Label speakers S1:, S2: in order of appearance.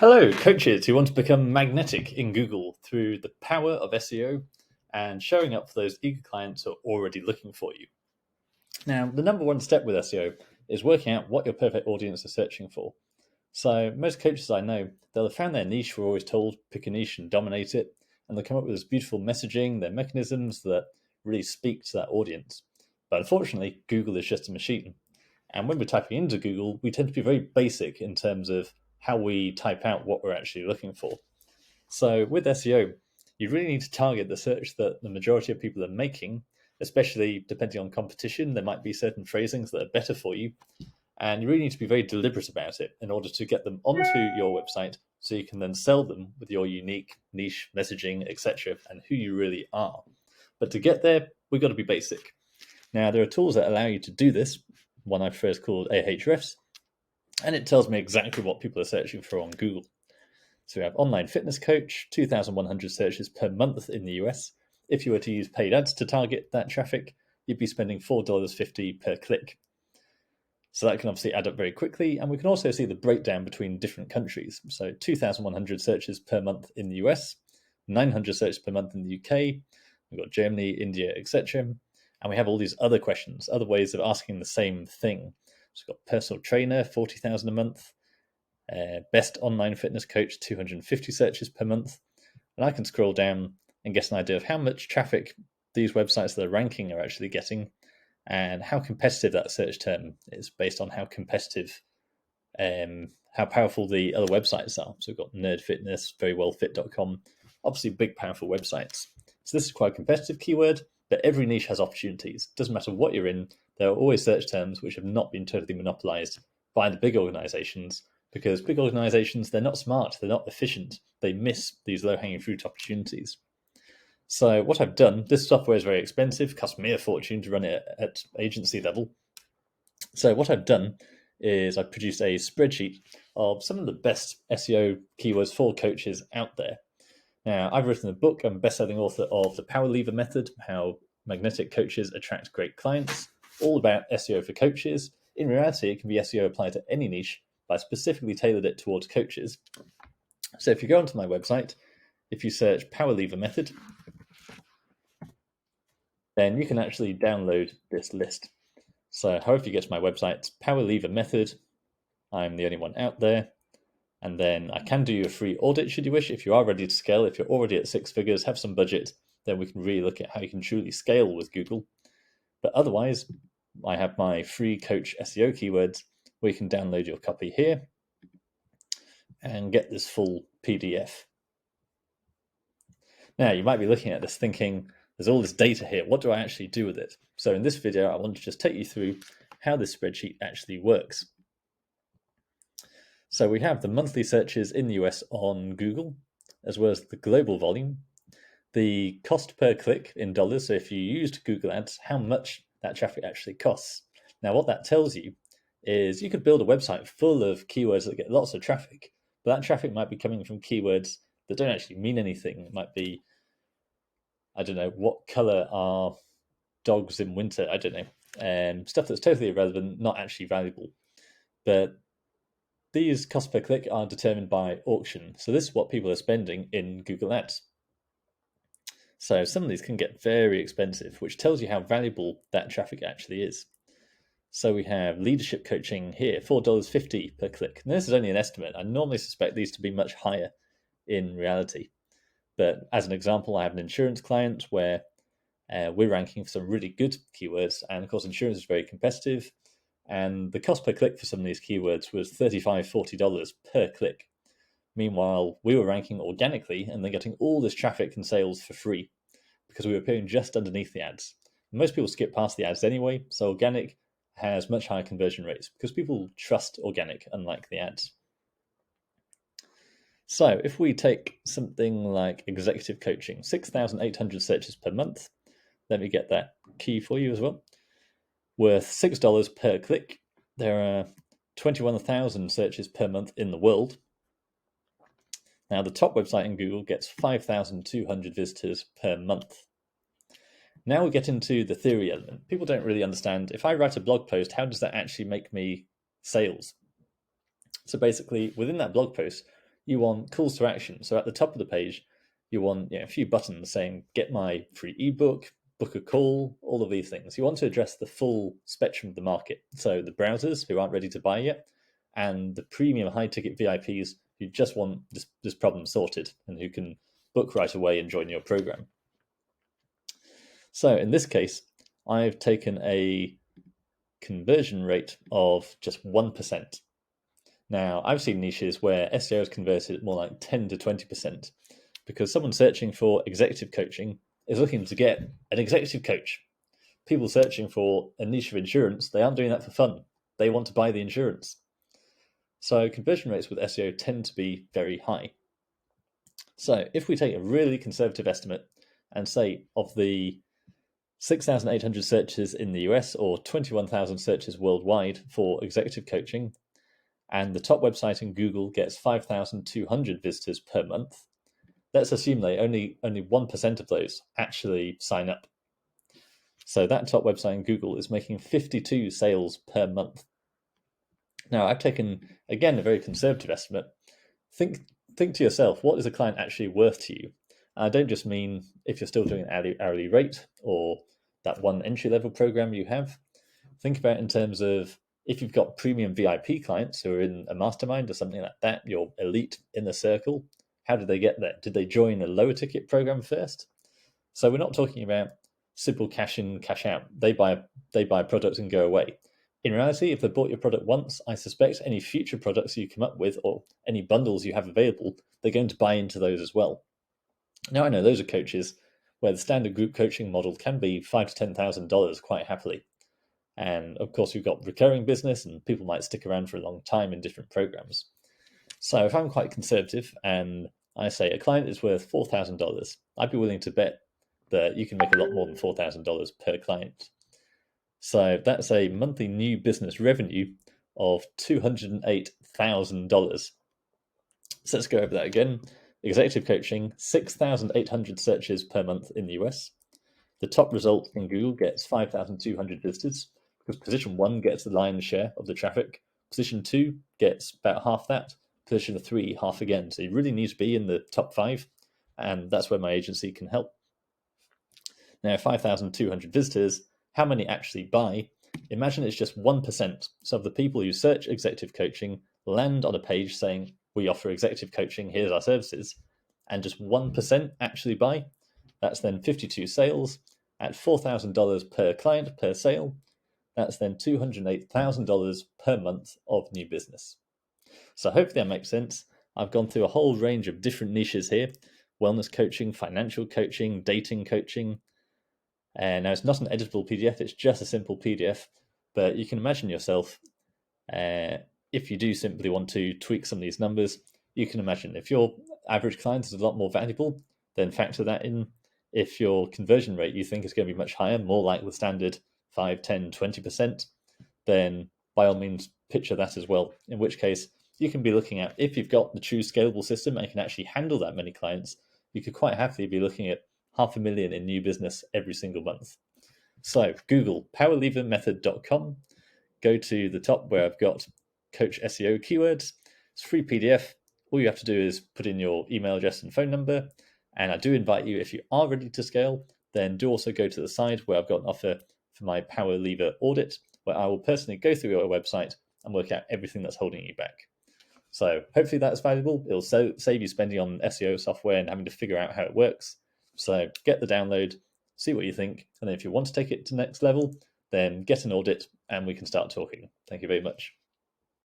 S1: Hello, coaches who want to become magnetic in Google through the power of SEO and showing up for those eager clients who are already looking for you. Now, the number one step with SEO is working out what your perfect audience is searching for. So, most coaches I know, they'll have found their niche. We're always told pick a niche and dominate it, and they'll come up with this beautiful messaging, their mechanisms that really speak to that audience. But unfortunately, Google is just a machine. And when we're typing into Google, we tend to be very basic in terms of how we type out what we're actually looking for. So with SEO, you really need to target the search that the majority of people are making, especially depending on competition. There might be certain phrasings that are better for you. And you really need to be very deliberate about it in order to get them onto your website so you can then sell them with your unique niche messaging, etc., and who you really are. But to get there, we've got to be basic. Now, there are tools that allow you to do this. One I've first called AHRFs, and it tells me exactly what people are searching for on Google. So we have online fitness coach, 2,100 searches per month in the US. If you were to use paid ads to target that traffic, you'd be spending $4.50 per click. So that can obviously add up very quickly. And we can also see the breakdown between different countries. So 2,100 searches per month in the US, 900 searches per month in the UK. We've got Germany, India, etc. And we have all these other questions, other ways of asking the same thing. So we've got personal trainer, 40,000 a month. Best online fitness coach, 250 searches per month. And I can scroll down and get an idea of how much traffic these websites that are ranking are actually getting and how competitive that search term is based on how competitive, how powerful the other websites are. So we've got Nerd Fitness, verywellfit.com, obviously big, powerful websites. So this is quite a competitive keyword, but every niche has opportunities. Doesn't matter what you're in, there are always search terms which have not been totally monopolized by the big organizations, because big organizations, they're not smart, they're not efficient, they miss these low-hanging fruit opportunities. So what I've done, this software is very expensive, cost me a fortune to run it at agency level. So what I've done is I've produced a spreadsheet of some of the best SEO keywords for coaches out there. Now, I've written a book. I'm a best-selling author of The Power Lever Method, How Magnetic Coaches Attract Great Clients, all about SEO for coaches. In reality, it can be SEO applied to any niche, but I specifically tailored it towards coaches. So if you go onto my website, if you search Power Lever Method, then you can actually download this list. So however you get to my website, Power Lever Method, I'm the only one out there. And then I can do you a free audit should you wish. If you are ready to scale, if you're already at 6 figures, have some budget, then we can really look at how you can truly scale with Google. But otherwise, I have my free coach SEO keywords where you can download your copy here and get this full PDF. Now, you might be looking at this thinking, there's all this data here. What do I actually do with it? So in this video, I want to just take you through how this spreadsheet actually works. So we have the monthly searches in the US on Google, as well as the global volume, the cost per click in dollars. So if you used Google Ads, how much that traffic actually costs. Now, what that tells you is you could build a website full of keywords that get lots of traffic, but that traffic might be coming from keywords that don't actually mean anything. It might be, I don't know, what color are dogs in winter? I don't know. Stuff that's totally irrelevant, not actually valuable. But these cost per click are determined by auction. So this is what people are spending in Google Ads. So some of these can get very expensive, which tells you how valuable that traffic actually is. So we have leadership coaching here, $4.50 per click. And this is only an estimate. I normally suspect these to be much higher in reality. But as an example, I have an insurance client where we're ranking for some really good keywords. And of course, insurance is very competitive. And the cost per click for some of these keywords was $35, $40 per click. Meanwhile, we were ranking organically and then getting all this traffic and sales for free because we were appearing just underneath the ads. Most people skip past the ads anyway, so organic has much higher conversion rates because people trust organic, unlike the ads. So if we take something like executive coaching, 6,800 searches per month, let me get that key for you as well, worth $6 per click. There are 21,000 searches per month in the world. Now, the top website in Google gets 5,200 visitors per month. Now we get into the theory element. People don't really understand, if I write a blog post, how does that actually make me sales? So basically, within that blog post, you want calls to action. So at the top of the page, you want a few buttons saying, get my free ebook, book a call, all of these things. You want to address the full spectrum of the market. So the browsers who aren't ready to buy yet, and the premium high-ticket VIPs who just want this problem sorted and who can book right away and join your program. So in this case, I've taken a conversion rate of just 1%. Now, I've seen niches where SEO is converted at more like 10 to 20% because someone searching for executive coaching is looking to get an executive coach. People searching for a niche of insurance, they aren't doing that for fun. They want to buy the insurance. So conversion rates with SEO tend to be very high. So if we take a really conservative estimate and say of the 6,800 searches in the US or 21,000 searches worldwide for executive coaching, and the top website in Google gets 5,200 visitors per month, let's assume they only 1% of those actually sign up. So that top website in Google is making 52 sales per month. Now, I've taken, again, a very conservative estimate. Think to yourself, what is a client actually worth to you? I don't just mean if you're still doing an hourly rate or that one entry-level program you have. Think about it in terms of if you've got premium VIP clients who are in a mastermind or something like that, you're elite in the circle, how did they get there? Did they join a lower ticket program first? So we're not talking about simple cash in, cash out. They buy products and go away. In reality, if they bought your product once, I suspect any future products you come up with or any bundles you have available, they're going to buy into those as well. Now, I know those are coaches where the standard group coaching model can be $5,000 to $10,000 quite happily. And of course, we've got recurring business and people might stick around for a long time in different programs. So if I'm quite conservative and I say a client is worth $4,000, I'd be willing to bet that you can make a lot more than $4,000 per client. So that's a monthly new business revenue of $208,000. So let's go over that again. Executive coaching, 6,800 searches per month in the US. The top result in Google gets 5,200 visitors because position 1 gets the lion's share of the traffic. Position 2 gets about half that. Position 3, half again. So you really need to be in the top 5, and that's where my agency can help. Now, 5,200 visitors, how many actually buy? Imagine it's just 1%. So of the people who search executive coaching land on a page saying, we offer executive coaching, here's our services, and just 1% actually buy. That's then 52 sales at $4,000 per client per sale. That's then $208,000 per month of new business. So hopefully that makes sense. I've gone through a whole range of different niches here: wellness coaching, financial coaching, dating coaching. And now it's not an editable PDF, it's just a simple PDF, but you can imagine yourself, if you do simply want to tweak some of these numbers, you can imagine if your average client is a lot more valuable, then factor that in. If your conversion rate you think is going to be much higher, more like the standard 5, 10, 20%, then by all means picture that as well. In which case, you can be looking at, if you've got the true scalable system and can actually handle that many clients, you could quite happily be looking at $500,000 in new business every single month. So Google powerlevermethod.com, go to the top where I've got Coach SEO keywords. It's a free PDF. All you have to do is put in your email address and phone number. And I do invite you, if you are ready to scale, then do also go to the side where I've got an offer for my Power Lever audit, where I will personally go through your website and work out everything that's holding you back. So hopefully that's valuable. It'll save you spending on SEO software and having to figure out how it works. So get the download, see what you think, and then if you want to take it to the next level, then get an audit and we can start talking. Thank you very much.